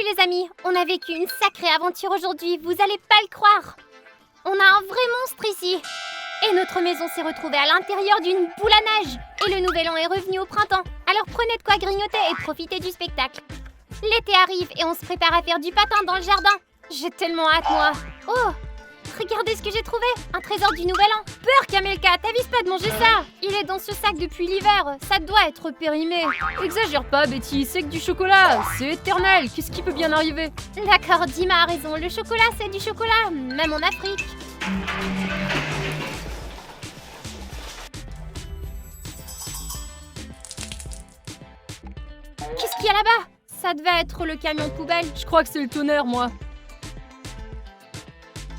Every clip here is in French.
Salut les amis, on a vécu une sacrée aventure aujourd'hui, vous allez pas le croire. On a un vrai monstre ici. Et notre maison s'est retrouvée à l'intérieur d'une boule à neige. Et le nouvel an est revenu au printemps. Alors prenez de quoi grignoter et profitez du spectacle. L'été arrive et on se prépare à faire du patin dans le jardin. J'ai tellement hâte moi. Oh, regardez ce que j'ai trouvé, un trésor du nouvel an. Peur Kamelka, t'avises pas de manger ça. Il est dans ce sac depuis l'hiver, ça doit être périmé. Exagère pas Betty, c'est que du chocolat, c'est éternel, qu'est-ce qui peut bien arriver? D'accord, Dima a raison, le chocolat c'est du chocolat, même en Afrique. Qu'est-ce qu'il y a là-bas? Ça devait être le camion poubelle. Je crois que c'est le tonnerre, moi.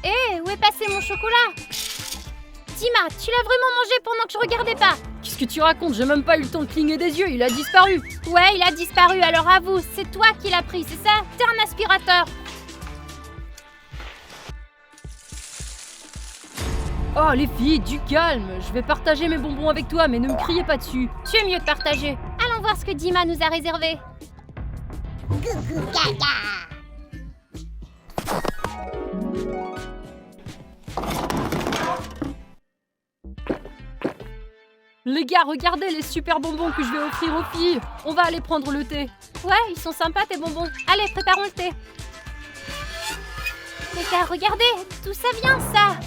Hé, où est passé mon chocolat? Dima, tu l'as vraiment mangé pendant que je regardais pas? Qu'est-ce que tu racontes? J'ai même pas eu le temps de cligner des yeux, il a disparu. Ouais, il a disparu, alors avoue, c'est toi qui l'as pris, c'est ça? T'es un aspirateur. Oh les filles, du calme. Je vais partager mes bonbons avec toi, mais ne me criez pas dessus. Tu es mieux de partager. Allons voir ce que Dima nous a réservé. Coucou caca. Les gars, regardez les super bonbons que je vais offrir aux filles. On va aller prendre le thé. Ouais, ils sont sympas tes bonbons. Allez, préparons le thé. Les gars, regardez, d'où ça vient ça?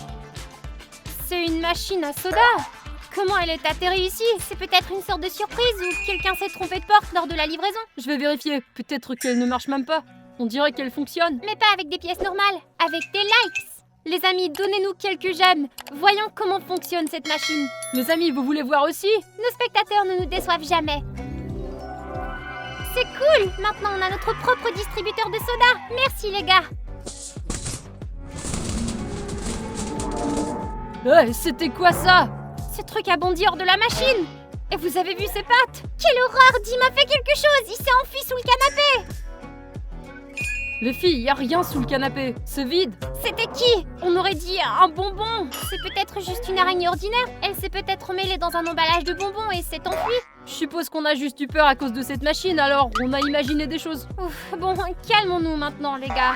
C'est une machine à soda. Comment elle est atterrie ici? C'est peut-être une sorte de surprise ou quelqu'un s'est trompé de porte lors de la livraison? Je vais vérifier, peut-être qu'elle ne marche même pas. On dirait qu'elle fonctionne. Mais pas avec des pièces normales, avec des likes. Les amis, donnez-nous quelques j'aime. Voyons comment fonctionne cette machine. Les amis, vous voulez voir aussi? Nos spectateurs ne nous déçoivent jamais. C'est cool! Maintenant, on a notre propre distributeur de soda. Merci les gars. Ouais, c'était quoi ça? Ce truc a bondi hors de la machine. Et vous avez vu ses pattes? Quelle horreur! Dima fait quelque chose. Il s'est enfui sous le canapé. Les filles, y a rien sous le canapé. C'est vide. C'était qui? On aurait dit un bonbon. C'est peut-être juste une araignée ordinaire. Elle s'est peut-être mêlée dans un emballage de bonbons et s'est enfuie. Je suppose qu'on a juste eu peur à cause de cette machine, alors on a imaginé des choses. Ouf, bon, calmons-nous maintenant, les gars.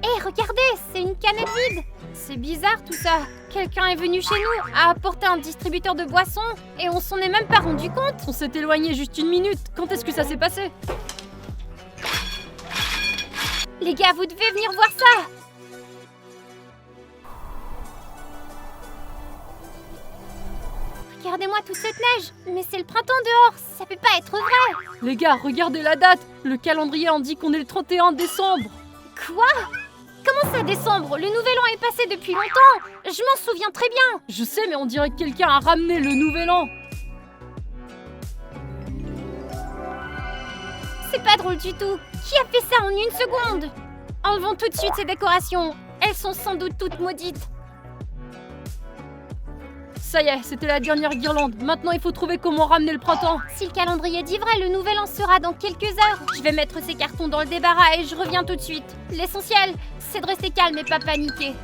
Hé, regardez, c'est une canette vide. C'est bizarre tout ça. Quelqu'un est venu chez nous, a apporté un distributeur de boissons et on s'en est même pas rendu compte. On s'est éloigné juste une minute. Quand est-ce que ça s'est passé? Les gars, vous devez venir voir ça. Regardez-moi toute cette neige. Mais c'est le printemps dehors, ça peut pas être vrai. Les gars, regardez la date. Le calendrier indique qu'on est le 31 décembre. Quoi? Comment ça décembre? Le nouvel an est passé depuis longtemps. Je m'en souviens très bien. Je sais, mais on dirait que quelqu'un a ramené le nouvel an. C'est pas drôle du tout. Qui a fait ça en une seconde? Enlevons tout de suite ces décorations. Elles sont sans doute toutes maudites. Ça y est, c'était la dernière guirlande. Maintenant, il faut trouver comment ramener le printemps. Si le calendrier dit vrai, le nouvel an sera dans quelques heures. Je vais mettre ces cartons dans le débarras et je reviens tout de suite. L'essentiel, c'est de rester calme et pas paniquer.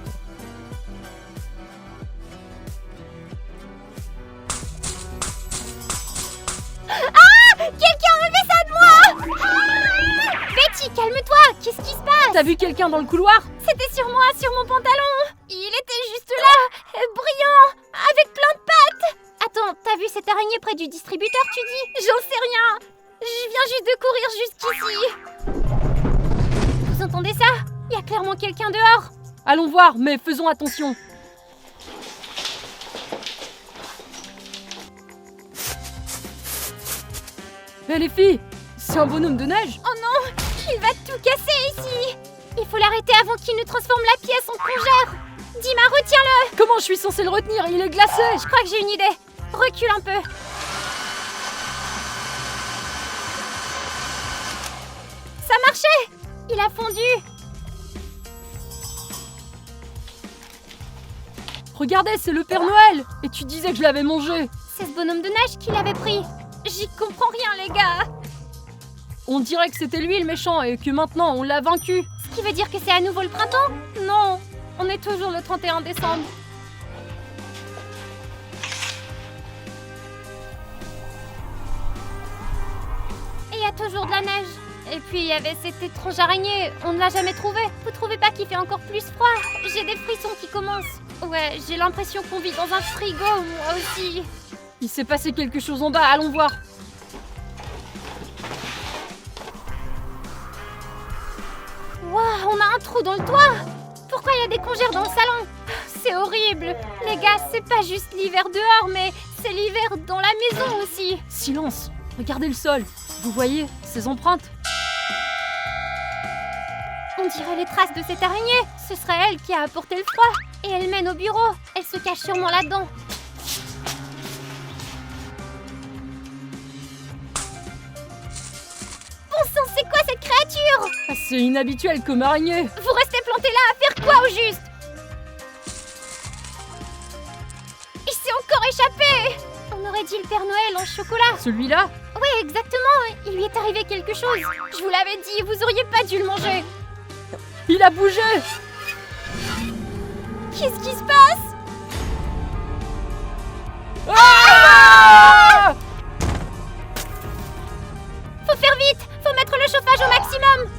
Ah! Quelqu'un a enlevé ça de moi! Ah! Betty, calme-toi! Qu'est-ce qui se passe? T'as vu quelqu'un dans le couloir? C'était sur moi, sur mon pantalon! Il était juste là, brillant, avec plein de pattes! Attends, t'as vu cette araignée près du distributeur, tu dis? J'en sais rien! Je viens juste de courir jusqu'ici! Vous entendez ça? Il y a clairement quelqu'un dehors! Allons voir, mais faisons attention. Hé les filles, c'est un bonhomme de neige? Oh non! Il va tout casser ici! Il faut l'arrêter avant qu'il ne transforme la pièce en congère! Dima, retiens-le! Comment je suis censée le retenir? Il est glacé! Je crois que j'ai une idée! Recule un peu! Ça marchait! Il a fondu! Regardez, c'est le Père Noël! Et tu disais que je l'avais mangé! C'est ce bonhomme de neige qui l'avait pris! J'y comprends rien, les gars! On dirait que c'était lui le méchant et que maintenant on l'a vaincu! Ce qui veut dire que c'est à nouveau le printemps? Non! On est toujours le 31 décembre! Et il y a toujours de la neige! Et puis il y avait cette étrange araignée, on ne l'a jamais trouvée. Vous trouvez pas qu'il fait encore plus froid? J'ai des frissons qui commencent. Ouais, j'ai l'impression qu'on vit dans un frigo, moi aussi. Il s'est passé quelque chose en bas, allons voir. Waouh, on a un trou dans le toit. Pourquoi il y a des congères dans le salon? C'est horrible. Les gars, c'est pas juste l'hiver dehors, mais c'est l'hiver dans la maison aussi. Silence, regardez le sol. Vous voyez ces empreintes? On dirait les traces de cette araignée. Ce serait elle qui a apporté le froid. Et elle mène au bureau. Elle se cache sûrement là-dedans. Bon sang, c'est quoi cette créature? Ah, c'est inhabituel comme araignée. Vous restez planté là à faire quoi au juste? Il s'est encore échappé. On aurait dit le Père Noël en chocolat. Celui-là? Oui, exactement. Il lui est arrivé quelque chose. Je vous l'avais dit, vous auriez pas dû le manger. Il a bougé. Qu'est-ce qui se passe? Ah! Faut faire vite. Faut mettre le chauffage au maximum.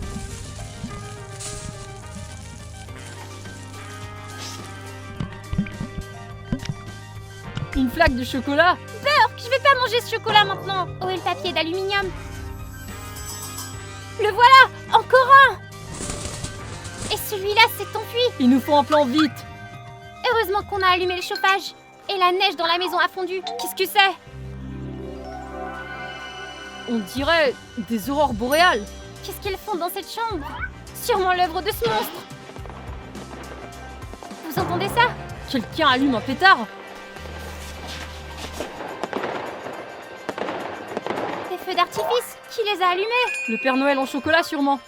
Une flaque de chocolat? Je vais pas manger ce chocolat maintenant. Où est le papier d'aluminium? Le voilà. Encore un. Et celui-là s'est enfui. Il nous faut un plan vite. Heureusement qu'on a allumé le chauffage. Et la neige dans la maison a fondu. Qu'est-ce que c'est? On dirait des aurores boréales. Qu'est-ce qu'elles font dans cette chambre? Sûrement l'œuvre de ce monstre. Vous entendez ça? Quelqu'un allume un pétard. Des feux d'artifice? Qui les a allumés? Le Père Noël en chocolat sûrement.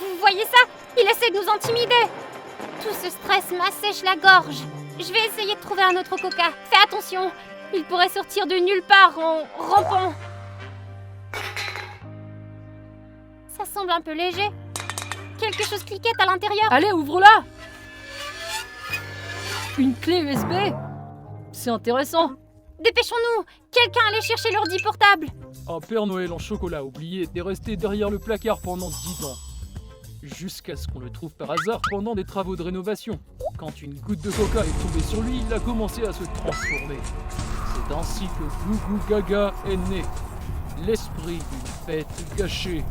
Vous voyez ça? Il essaie de nous intimider. Tout ce stress m'assèche la gorge. Je vais essayer de trouver un autre coca. Fais attention. Il pourrait sortir de nulle part en rampant. Ça semble un peu léger. Quelque chose cliquette à l'intérieur. Allez, ouvre-la. Une clé USB. C'est intéressant. Dépêchons-nous. Quelqu'un allait chercher l'ordi portable. Un Père Noël en chocolat oublié était resté derrière le placard pendant 10 ans. Jusqu'à ce qu'on le trouve par hasard pendant des travaux de rénovation. Quand une goutte de coca est tombée sur lui, il a commencé à se transformer. C'est ainsi que Goo Goo Gaga est né. L'esprit d'une fête gâchée.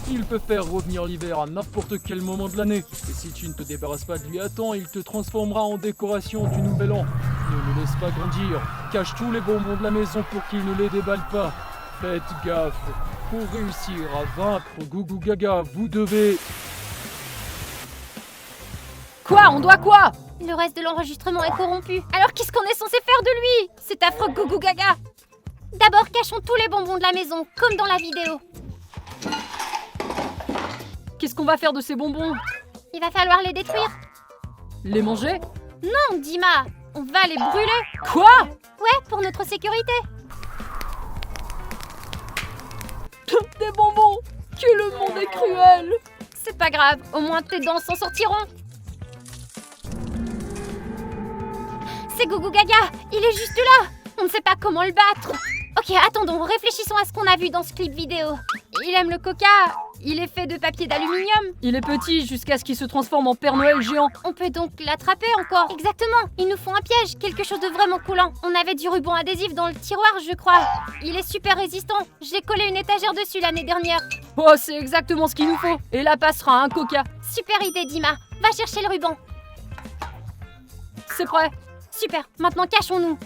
Il peut faire revenir l'hiver à n'importe quel moment de l'année. Et si tu ne te débarrasses pas de lui à temps, il te transformera en décoration du nouvel an. Ne le laisse pas grandir. Cache tous les bonbons de la maison pour qu'il ne les déballe pas. Faites gaffe. Pour réussir à vaincre Goo Goo Gaga, vous devez... Quoi? On doit quoi? Le reste de l'enregistrement est corrompu. Alors qu'est-ce qu'on est censé faire de lui? C'est affreux, Goo Goo Gaga. D'abord, cachons tous les bonbons de la maison, comme dans la vidéo. Qu'est-ce qu'on va faire de ces bonbons? Il va falloir les détruire. Les manger? Non, Dima, on va les brûler. Quoi? Ouais, pour notre sécurité. Des bonbons! Que le monde est cruel! C'est pas grave, au moins tes dents s'en sortiront. C'est Goo Goo Gaga, il est juste là. On ne sait pas comment le battre. Ok, attendons, réfléchissons à ce qu'on a vu dans ce clip vidéo. Il aime le coca, il est fait de papier d'aluminium. Il est petit jusqu'à ce qu'il se transforme en Père Noël géant. On peut donc l'attraper encore. Exactement, il nous faut un piège, quelque chose de vraiment coulant. On avait du ruban adhésif dans le tiroir, je crois. Il est super résistant. J'ai collé une étagère dessus l'année dernière. Oh, c'est exactement ce qu'il nous faut. Et là passera un coca. Super idée, Dima. Va chercher le ruban. C'est prêt. Super, maintenant cachons-nous.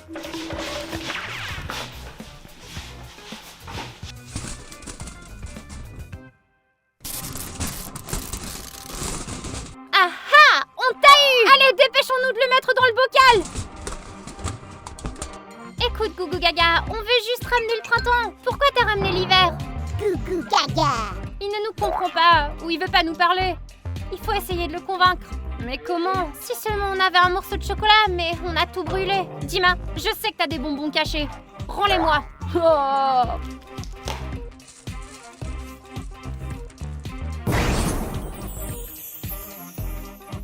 Ah ah, on t'a eu! Allez, dépêchons-nous de le mettre dans le bocal. Écoute, Goo Goo Gaga, on veut juste ramener le printemps. Pourquoi t'as ramené l'hiver? Goo Goo Gaga. Il ne nous comprend pas, ou il veut pas nous parler. Il faut essayer de le convaincre. Mais comment? Si seulement on avait un morceau de chocolat, mais on a tout brûlé. Dima, je sais que t'as des bonbons cachés. Rends-les-moi. Oh.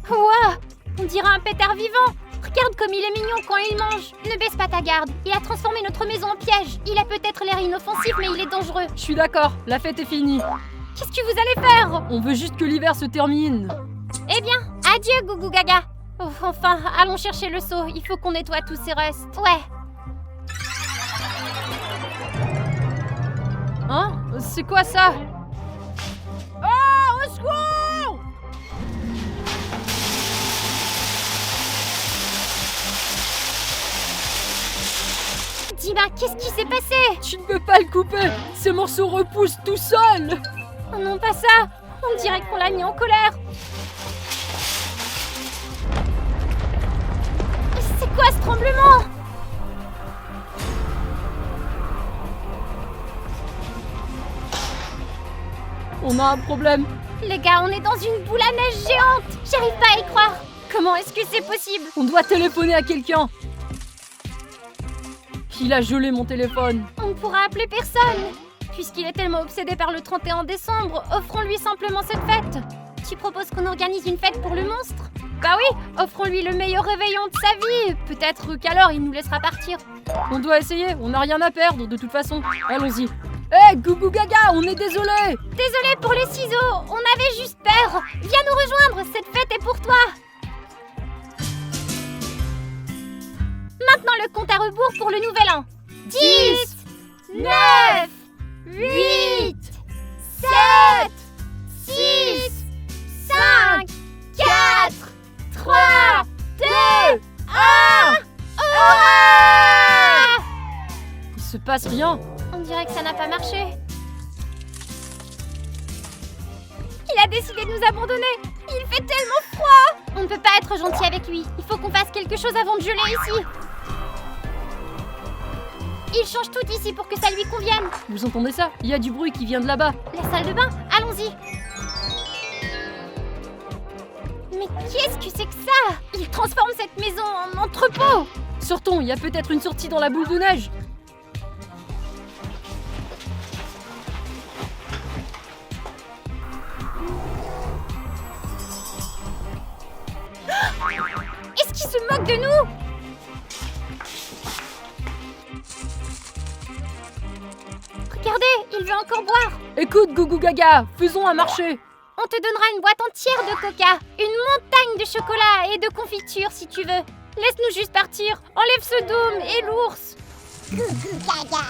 Ouah, on dirait un pétard vivant. Regarde comme il est mignon quand il mange. Ne baisse pas ta garde. Il a transformé notre maison en piège. Il a peut-être l'air inoffensif, mais il est dangereux. Je suis d'accord, la fête est finie. Qu'est-ce que vous allez faire? On veut juste que l'hiver se termine. Eh bien, adieu, Gougou Gaga. Oh, enfin, allons chercher le seau. Il faut qu'on nettoie tous ces restes. Ouais. Hein? C'est quoi ça? Oh, au secours! Dima, qu'est-ce qui s'est passé? Tu ne peux pas le couper! Ces morceaux repoussent tout seuls! Oh non, pas ça. On dirait qu'on l'a mis en colère. C'est quoi ce tremblement? On a un problème. Les gars, on est dans une boule à neige géante. J'arrive pas à y croire. Comment est-ce que c'est possible? On doit téléphoner à quelqu'un. Il a gelé mon téléphone. On ne pourra appeler personne. Puisqu'il est tellement obsédé par le 31 décembre, offrons-lui simplement cette fête. Tu proposes qu'on organise une fête pour le monstre? Bah oui, offrons-lui le meilleur réveillon de sa vie. Peut-être qu'alors il nous laissera partir. On doit essayer, on n'a rien à perdre de toute façon. Allons-y. Hé, Gougou Gaga, on est désolé! Désolé pour les ciseaux, on avait juste peur. Viens nous rejoindre, cette fête est pour toi. Maintenant le compte à rebours pour le nouvel an. 10, 9, 8, 7, 6, 5, 4, 3, 2, 1. Hurrah! Il se passe rien. On dirait que ça n'a pas marché. Il a décidé de nous abandonner. Il fait tellement froid. On ne peut pas être gentil avec lui. Il faut qu'on fasse quelque chose avant de geler ici. Il change tout ici pour que ça lui convienne. Vous entendez ça? Il y a du bruit qui vient de là-bas. La salle de bain, allons-y. Mais qu'est-ce que c'est que ça? Il transforme cette maison en entrepôt. Sortons, il y a peut-être une sortie dans la boule de neige. Est-ce qu'il se moque de nous? Regardez, il veut encore boire. Écoute, Gougou Gaga, faisons un marché. On te donnera une boîte entière de coca, une montagne de chocolat et de confiture si tu veux. Laisse-nous juste partir. Enlève ce dôme et l'ours. Gougou Gaga.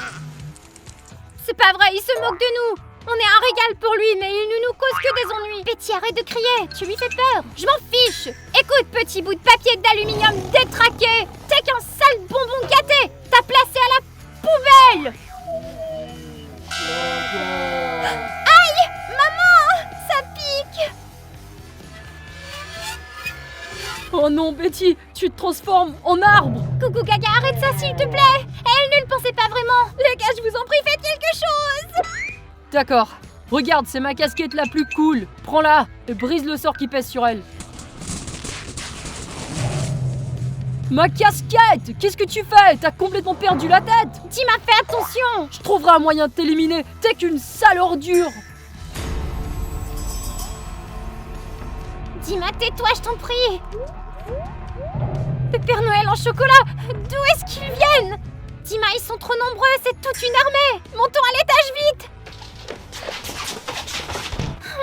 C'est pas vrai, il se moque de nous. On est un régal pour lui, mais il ne nous cause que des ennuis. Betty, arrête de crier, tu lui fais peur. Je m'en fiche. Écoute, petit bout de papier d'aluminium détraqué. T'es qu'un sale bonbon gâté. T'as placé à la poubelle. Aïe, maman, ça pique. Oh non, Betty, tu te transformes en arbre. Gougou Gaga, arrête ça s'il te plaît. Elle ne le pensait pas vraiment. Les gars, je vous en prie, faites quelque chose. D'accord. Regarde, c'est ma casquette la plus cool. Prends-la et brise le sort qui pèse sur elle. Ma casquette! Qu'est-ce que tu fais? T'as complètement perdu la tête! Dima, fais attention. Je trouverai un moyen de t'éliminer. T'es qu'une sale ordure. Dima, tais-toi, je t'en prie. Le Père Noël en chocolat, d'où est-ce qu'ils viennent? Dima, ils sont trop nombreux, c'est toute une armée. Montons à l'étage vite.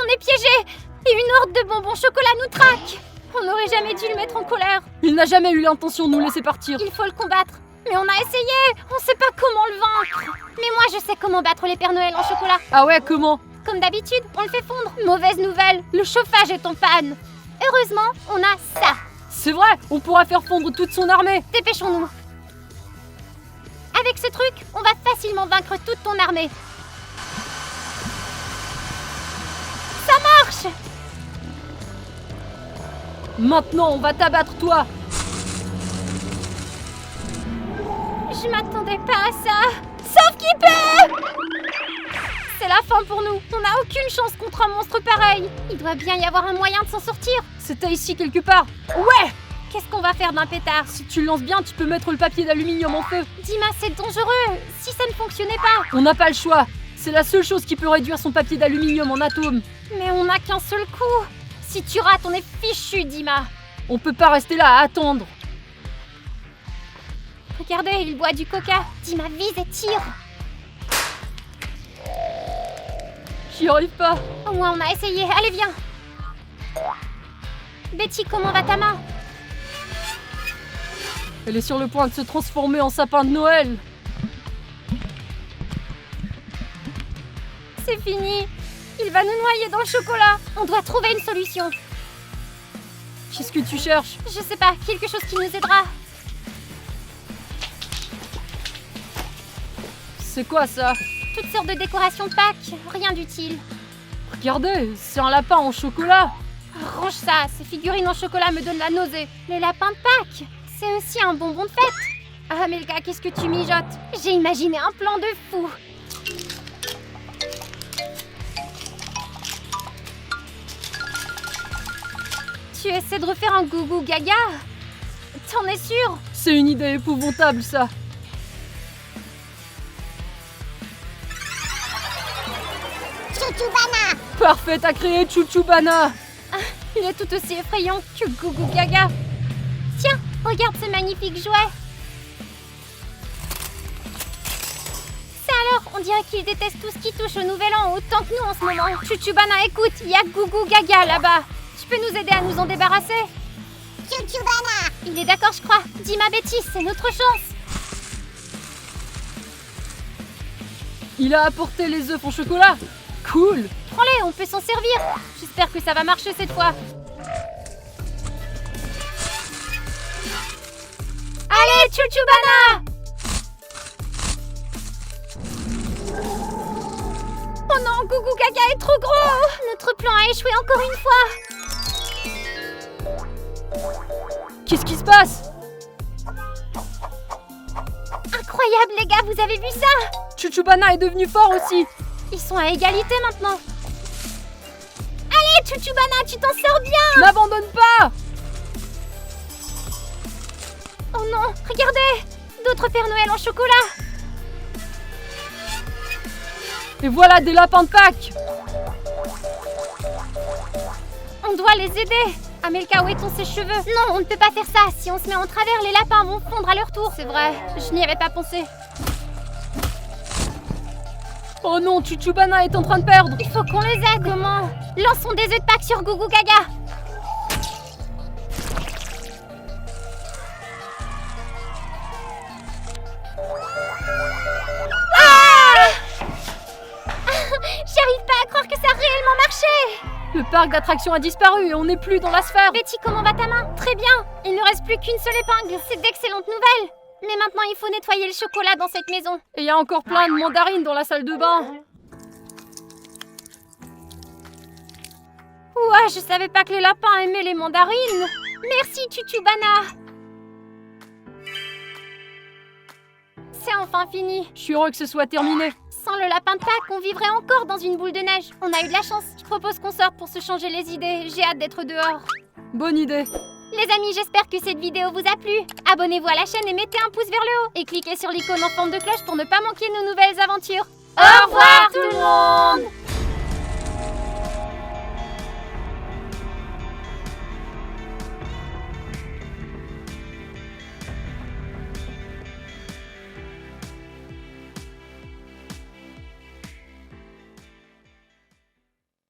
On est piégés et une horde de bonbons chocolat nous traque. On n'aurait jamais dû le mettre en colère. Il n'a jamais eu l'intention de nous laisser partir. Il faut le combattre. Mais on a essayé. On sait pas comment le vaincre. Mais moi, je sais comment battre les Pères Noël en chocolat. Ah ouais, comment? Comme d'habitude, on le fait fondre. Mauvaise nouvelle, le chauffage est en panne. Heureusement, on a ça. C'est vrai, on pourra faire fondre toute son armée. Dépêchons-nous. Avec ce truc, on va facilement vaincre toute ton armée. Ça marche! Maintenant, on va t'abattre, toi. Je m'attendais pas à ça. Sauf qui peut! C'est la fin pour nous. On n'a aucune chance contre un monstre pareil. Il doit bien y avoir un moyen de s'en sortir. C'était ici quelque part. Ouais! Qu'est-ce qu'on va faire d'un pétard? Si tu le lances bien, tu peux mettre le papier d'aluminium en feu. Dima, c'est dangereux. Si ça ne fonctionnait pas. On n'a pas le choix. C'est la seule chose qui peut réduire son papier d'aluminium en atomes. Mais on n'a qu'un seul coup. Si tu rates, on est fichu, Dima. On peut pas rester là à attendre. Regardez, il boit du coca. Dima vise et tire. J'y arrive pas. Au moins, on a essayé. Allez, viens. Betty, comment va ta main? Elle est sur le point de se transformer en sapin de Noël. C'est fini. Il va nous noyer dans le chocolat. On doit trouver une solution. Qu'est-ce que tu cherches? Je sais pas, quelque chose qui nous aidera. C'est quoi ça? Toutes sortes de décorations de Pâques. Rien d'utile. Regardez, c'est un lapin en chocolat. Range ça, ces figurines en chocolat me donnent la nausée. Les lapins de Pâques, c'est aussi un bonbon de fête. Ah Amelka, qu'est-ce que tu mijotes? J'ai imaginé un plan de fou. Tu essaies de refaire un gougou gaga? T'en es sûr? C'est une idée épouvantable ça. Chouchoubana. Parfait à créer Chouchoubana. Il est tout aussi effrayant que gougou gaga. Tiens, regarde ce magnifique jouet. Ça alors, on dirait qu'il déteste tout ce qui touche au nouvel an autant que nous en ce moment. Chouchoubana, écoute, il y a gougou gaga là-bas. Tu peux nous aider à nous en débarrasser? Chouchoubana. Il est d'accord, je crois. Dima Betty, c'est notre chance. Il a apporté les œufs en chocolat. Cool. Prends-les, on peut s'en servir. J'espère que ça va marcher cette fois. Allez, Chouchoubana! Oh non, Gougou Gaga est trop gros! Notre plan a échoué encore une fois. Qu'est-ce qui se passe? Incroyable les gars, vous avez vu ça? Chouchoubana est devenu fort aussi. Ils sont à égalité maintenant. Allez, Chouchoubana, tu t'en sors bien! N'abandonne pas. Oh non, regardez! D'autres Pères Noël en chocolat! Et voilà des lapins de Pâques. On doit les aider! Amelka, où est-on ses cheveux? Non, on ne peut pas faire ça! Si on se met en travers, les lapins vont fondre à leur tour! C'est vrai, je n'y avais pas pensé. Oh non, Chouchoubana est en train de perdre. Il faut qu'on les aide! Comment? Lançons des œufs de Pâques sur Gougou Gaga! J'arrive pas à croire que ça a réellement marché! Le parc d'attractions a disparu et on n'est plus dans la sphère. Betty, comment va ta main? Très bien! Il ne reste plus qu'une seule épingle! C'est d'excellentes nouvelles! Mais maintenant, il faut nettoyer le chocolat dans cette maison. Et il y a encore plein de mandarines dans la salle de bain. Ouah, je savais pas que les lapins aimaient les mandarines! Merci, Chouchoubana! C'est enfin fini! Je suis heureux que ce soit terminé. Sans le lapin de Pâques, on vivrait encore dans une boule de neige. On a eu de la chance. Je propose qu'on sorte pour se changer les idées. J'ai hâte d'être dehors. Bonne idée. Les amis, j'espère que cette vidéo vous a plu. Abonnez-vous à la chaîne et mettez un pouce vers le haut. Et cliquez sur l'icône en forme de cloche pour ne pas manquer nos nouvelles aventures. Au revoir tout le monde!